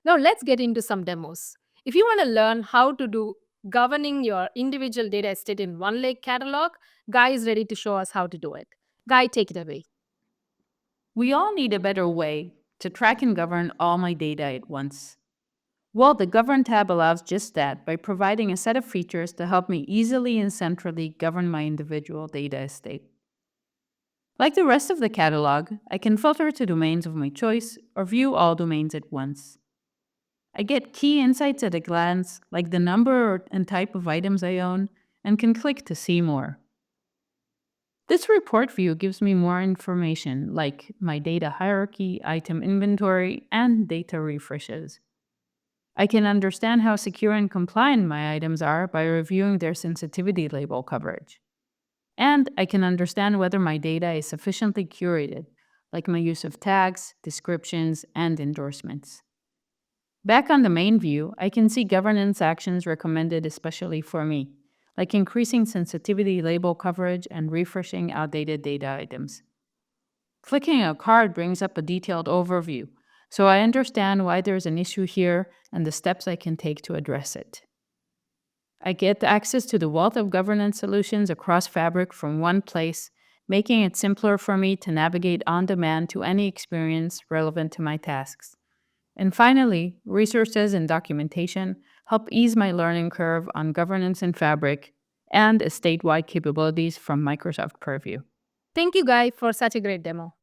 Now let's get into some demos. If you want to learn how to do governing your individual data estate in OneLake catalog, Guy is ready to show us how to do it. Guy, take it away. We all need a better way to track and govern all my data at once. Well, the Govern tab allows just that by providing a set of features to help me easily and centrally govern my individual data estate. Like the rest of the catalog, I can filter to domains of my choice or view all domains at once. I get key insights at a glance, like the number and type of items I own, and can click to see more. This report view gives me more information, like my data hierarchy, item inventory, and data refreshes. I can understand how secure and compliant my items are by reviewing their sensitivity label coverage. And I can understand whether my data is sufficiently curated, like my use of tags, descriptions, and endorsements. Back on the main view, I can see governance actions recommended especially for me, like increasing sensitivity label coverage and refreshing outdated data items. Clicking a card brings up a detailed overview, so I understand why there's an issue here and the steps I can take to address it. I get access to the wealth of governance solutions across Fabric from one place, making it simpler for me to navigate on demand to any experience relevant to my tasks. And finally, resources and documentation help ease my learning curve on governance in Fabric and estate-wide capabilities from Microsoft Purview. Thank you, Guy, for such a great demo.